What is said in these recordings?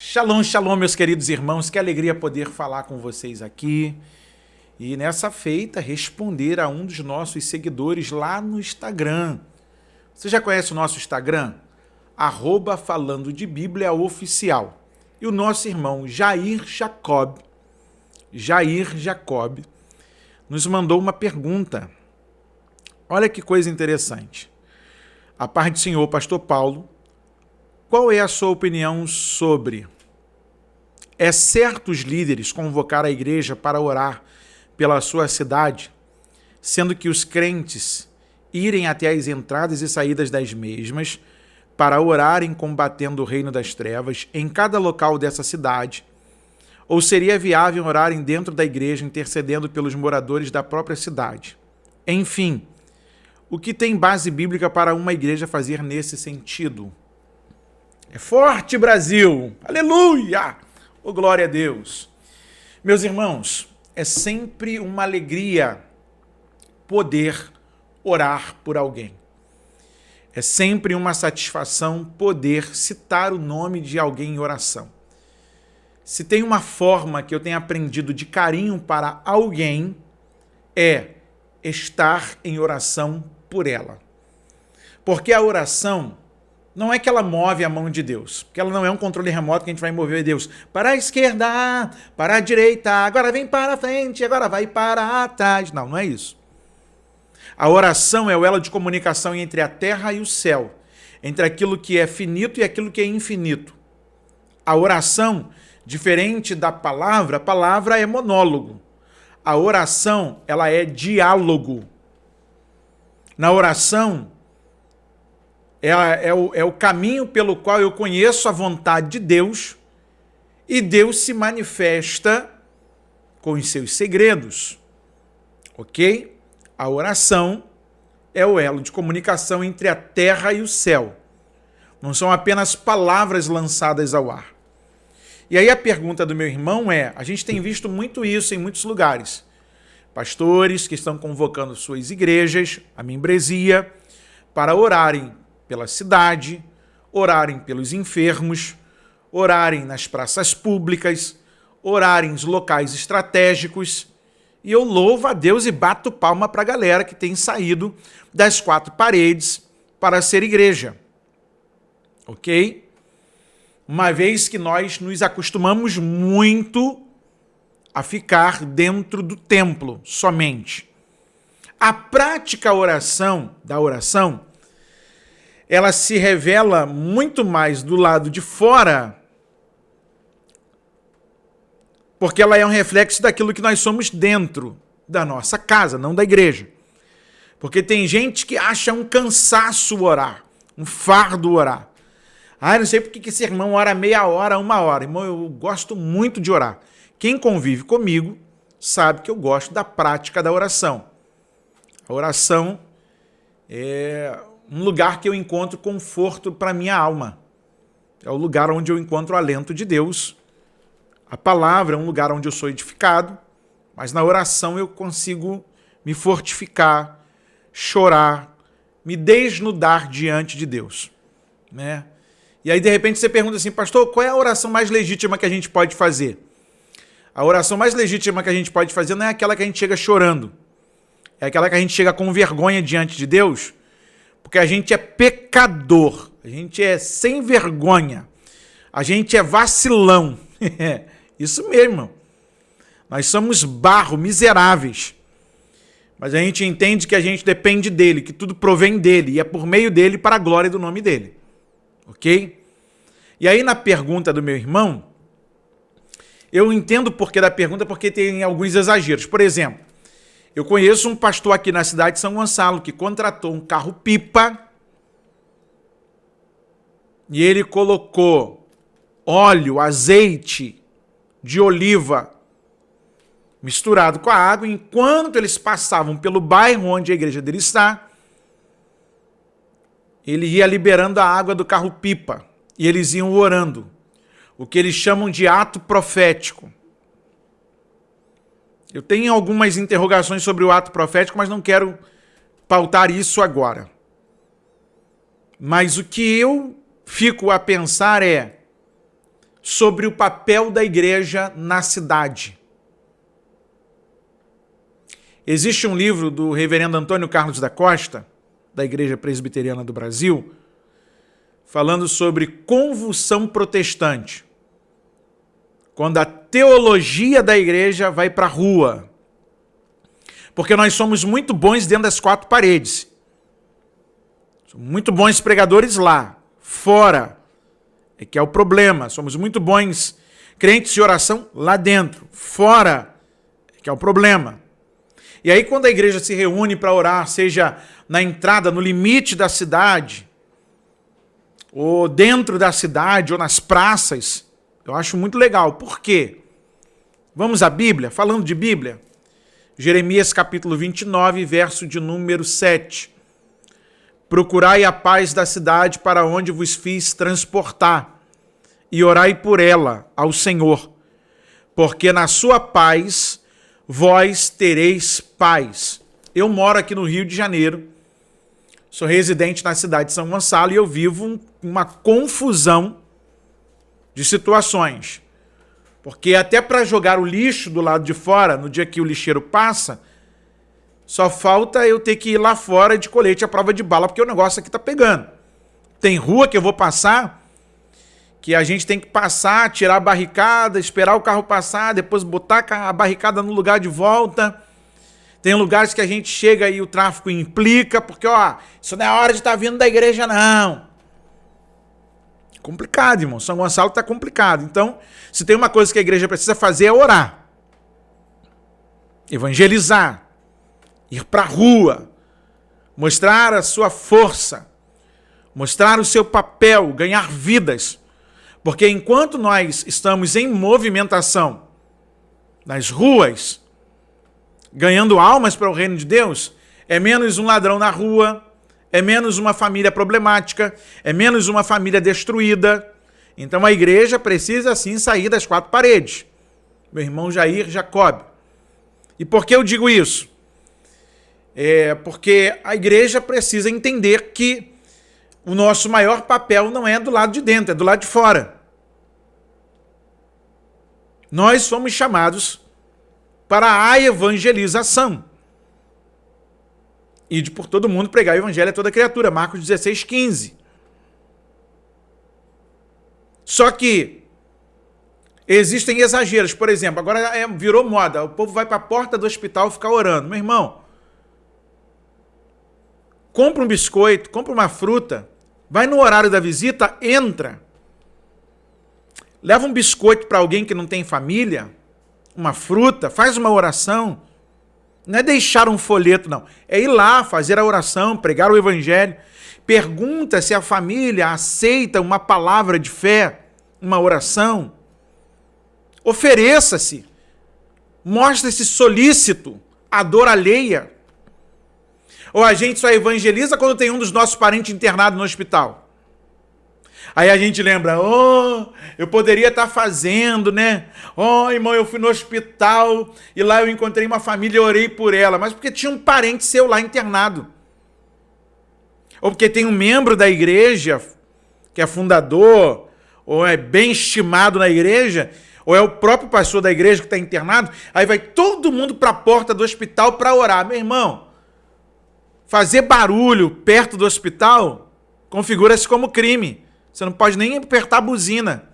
Shalom, shalom, meus queridos irmãos, que alegria poder falar com vocês aqui e nessa feita responder a um dos nossos seguidores lá no Instagram. Você já conhece o nosso Instagram? @falando de Bíblia oficial. E o nosso irmão Jair Jacob nos mandou uma pergunta. Olha que coisa interessante. A paz do Senhor, Pastor Paulo, qual é a sua opinião sobre certo os líderes convocar a igreja para orar pela sua cidade, sendo que os crentes irem até as entradas e saídas das mesmas para orarem combatendo o reino das trevas em cada local dessa cidade? Ou seria viável orarem dentro da igreja intercedendo pelos moradores da própria cidade? Enfim, o que tem base bíblica para uma igreja fazer nesse sentido? É forte, Brasil! Aleluia! Oh, glória a Deus! Meus irmãos, é sempre uma alegria poder orar por alguém. É sempre uma satisfação poder citar o nome de alguém em oração. Se tem uma forma que eu tenho aprendido de carinho para alguém, é estar em oração por ela. Porque a oração não é que ela move a mão de Deus, porque ela não é um controle remoto que a gente vai mover Deus para a esquerda, para a direita, agora vem para a frente, agora vai para trás. Não, não é isso. A oração é o elo de comunicação entre a terra e o céu, entre aquilo que é finito e aquilo que é infinito. A oração, diferente da palavra, a palavra é monólogo. A oração, ela é diálogo. Na oração, é o caminho pelo qual eu conheço a vontade de Deus e Deus se manifesta com os seus segredos, ok? A oração é o elo de comunicação entre a terra e o céu. Não são apenas palavras lançadas ao ar. E aí a pergunta do meu irmão é, a gente tem visto muito isso em muitos lugares. Pastores que estão convocando suas igrejas, a membresia, para orarem pela cidade, orarem pelos enfermos, orarem nas praças públicas, orarem em locais estratégicos. E eu louvo a Deus e bato palma para a galera que tem saído das quatro paredes para ser igreja. Ok? Uma vez que nós nos acostumamos muito a ficar dentro do templo somente. A prática da oração, ela se revela muito mais do lado de fora, porque ela é um reflexo daquilo que nós somos dentro da nossa casa, não da igreja. Porque tem gente que acha um cansaço orar, um fardo orar. Eu não sei porque que esse irmão ora meia hora, 1 hora. Irmão, eu gosto muito de orar. Quem convive comigo sabe que eu gosto da prática da oração. A oração é um lugar que eu encontro conforto para minha alma. É o lugar onde eu encontro o alento de Deus. A palavra é um lugar onde eu sou edificado, mas na oração eu consigo me fortificar, chorar, me desnudar diante de Deus, né? E aí, de repente, você pergunta assim, pastor, qual é a oração mais legítima que a gente pode fazer? A oração mais legítima que a gente pode fazer não é aquela que a gente chega chorando. É aquela que a gente chega com vergonha diante de Deus, porque a gente é pecador, a gente é sem vergonha, a gente é vacilão. Isso mesmo, irmão. Nós somos barro, miseráveis. Mas a gente entende que a gente depende dele, que tudo provém dele, e é por meio dele para a glória do nome dele. Ok? E aí na pergunta do meu irmão, eu entendo o porquê da pergunta, porque tem alguns exageros. Por exemplo, eu conheço um pastor aqui na cidade de São Gonçalo que contratou um carro-pipa e ele colocou óleo, azeite de oliva misturado com a água. Enquanto eles passavam pelo bairro onde a igreja dele está, ele ia liberando a água do carro-pipa e eles iam orando. O que eles chamam de ato profético. Eu tenho algumas interrogações sobre o ato profético, mas não quero pautar isso agora. Mas o que eu fico a pensar é, sobre o papel da igreja na cidade. Existe um livro do reverendo Antônio Carlos da Costa, da Igreja Presbiteriana do Brasil, falando sobre convulsão protestante. Quando a teologia da igreja vai para a rua. Porque nós somos muito bons dentro das quatro paredes. Somos muito bons pregadores lá. Fora é que é o problema. Somos muito bons crentes de oração lá dentro. Fora é que é o problema. E aí quando a igreja se reúne para orar, seja na entrada, no limite da cidade, ou dentro da cidade, ou nas praças, eu acho muito legal. Por quê? Vamos à Bíblia? Falando de Bíblia, Jeremias capítulo 29, verso de número 7. Procurai a paz da cidade para onde vos fiz transportar, e orai por ela ao Senhor, porque na sua paz vós tereis paz. Eu moro aqui no Rio de Janeiro, sou residente na cidade de São Gonçalo e eu vivo uma confusão de situações. Porque até para jogar o lixo do lado de fora, no dia que o lixeiro passa, só falta eu ter que ir lá fora de colete à prova de bala, porque o negócio aqui tá pegando. Tem rua que eu vou passar, que a gente tem que passar, tirar a barricada, esperar o carro passar, depois botar a barricada no lugar de volta. Tem lugares que a gente chega e o tráfico implica, porque, isso não é hora de estar vindo da igreja, não. Complicado, irmão. São Gonçalo está complicado. Então, se tem uma coisa que a igreja precisa fazer é orar. Evangelizar. Ir para a rua. Mostrar a sua força. Mostrar o seu papel. Ganhar vidas. Porque enquanto nós estamos em movimentação nas ruas, ganhando almas para o reino de Deus, é menos um ladrão na rua, é menos uma família problemática, é menos uma família destruída. Então a igreja precisa sim sair das quatro paredes. Meu irmão Jair Jacob. E por que eu digo isso? Porque a igreja precisa entender que o nosso maior papel não é do lado de dentro, é do lado de fora. Nós fomos chamados para a evangelização. Ide por todo mundo pregar o evangelho a toda criatura. Marcos 16, 15. Só que existem exageros. Por exemplo, agora virou moda. O povo vai para a porta do hospital ficar orando. Meu irmão, compra um biscoito, compra uma fruta, vai no horário da visita, entra. Leva um biscoito para alguém que não tem família, uma fruta, faz uma oração. Não é deixar um folheto, não. É ir lá, fazer a oração, pregar o evangelho. Pergunta se a família aceita uma palavra de fé, uma oração. Ofereça-se. Mostre-se solícito, a dor alheia. Ou a gente só evangeliza quando tem um dos nossos parentes internado no hospital. Aí a gente lembra, eu poderia estar fazendo, né? Irmão, eu fui no hospital e lá eu encontrei uma família e orei por ela. Mas porque tinha um parente seu lá internado. Ou porque tem um membro da igreja que é fundador, ou é bem estimado na igreja, ou é o próprio pastor da igreja que está internado. Aí vai todo mundo para a porta do hospital para orar. Meu irmão, fazer barulho perto do hospital configura-se como crime. Você não pode nem apertar a buzina.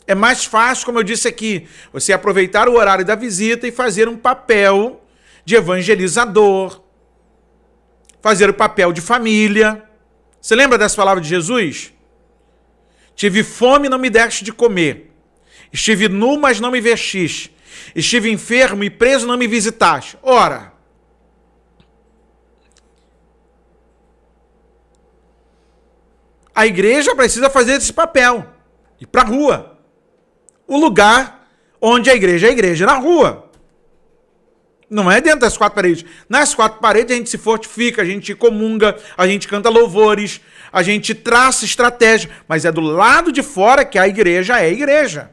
É mais fácil, como eu disse aqui, você aproveitar o horário da visita e fazer um papel de evangelizador, fazer o papel de família. Você lembra dessa palavra de Jesus? Tive fome e não me deste de comer. Estive nu, mas não me vestiste. Estive enfermo e preso, não me visitaste. Ora, a igreja precisa fazer esse papel. Ir para a rua. O lugar onde a igreja é na rua. Não é dentro das quatro paredes. Nas quatro paredes a gente se fortifica, a gente comunga, a gente canta louvores, a gente traça estratégia. Mas é do lado de fora que a igreja é igreja.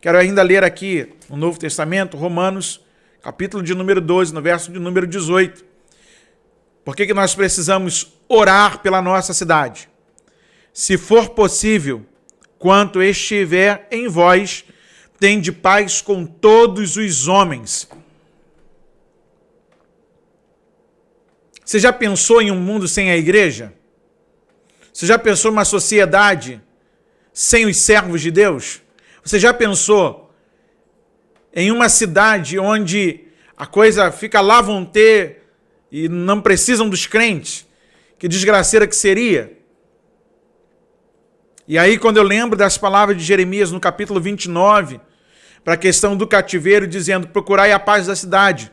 Quero ainda ler aqui no Novo Testamento, Romanos, capítulo de número 12, no verso de número 18. Por que nós precisamos orar pela nossa cidade? Se for possível, quanto estiver em vós, tende paz com todos os homens. Você já pensou em um mundo sem a igreja? Você já pensou em uma sociedade sem os servos de Deus? Você já pensou em uma cidade onde a coisa fica lá vão ter e não precisam dos crentes? Que desgraceira que seria! E aí, quando eu lembro das palavras de Jeremias no capítulo 29, para a questão do cativeiro, dizendo: procurai a paz da cidade,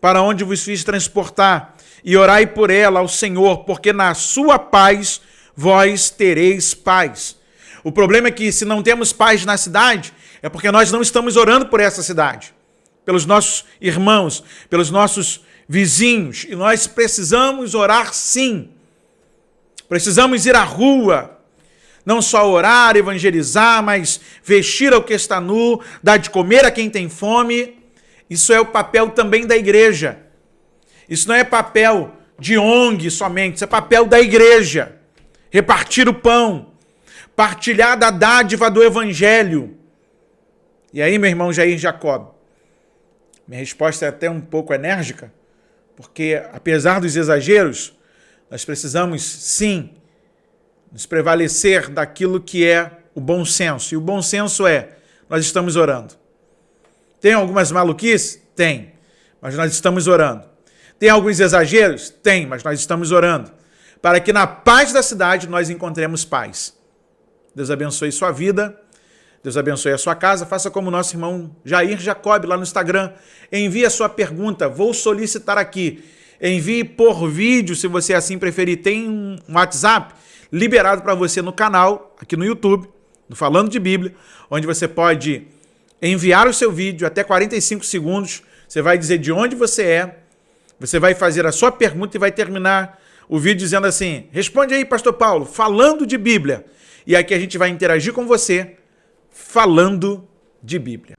para onde vos fiz transportar, e orai por ela ao Senhor, porque na sua paz vós tereis paz. O problema é que, se não temos paz na cidade, é porque nós não estamos orando por essa cidade, pelos nossos irmãos, pelos nossos vizinhos, e nós precisamos orar sim. Precisamos ir à rua, não só orar, evangelizar, mas vestir ao que está nu, dar de comer a quem tem fome. Isso é o papel também da igreja. Isso não é papel de ONG somente, isso é papel da igreja. Repartir o pão, partilhar da dádiva do evangelho. E aí, meu irmão Jair Jacob, minha resposta é até um pouco enérgica, porque apesar dos exageros, nós precisamos sim nos prevalecer daquilo que é o bom senso. E o bom senso é: nós estamos orando. Tem algumas maluquices? Tem, mas nós estamos orando. Tem alguns exageros? Tem, mas nós estamos orando, para que na paz da cidade nós encontremos paz. Deus abençoe sua vida, Deus abençoe a sua casa. Faça como o nosso irmão Jair Jacob lá no Instagram. Envie a sua pergunta, vou solicitar aqui. Envie por vídeo, se você assim preferir. Tem um WhatsApp liberado para você no canal, aqui no YouTube, no Falando de Bíblia, onde você pode enviar o seu vídeo até 45 segundos. Você vai dizer de onde você é, você vai fazer a sua pergunta e vai terminar o vídeo dizendo assim: responde aí, pastor Paulo, falando de Bíblia. E aqui a gente vai interagir com você, falando de Bíblia.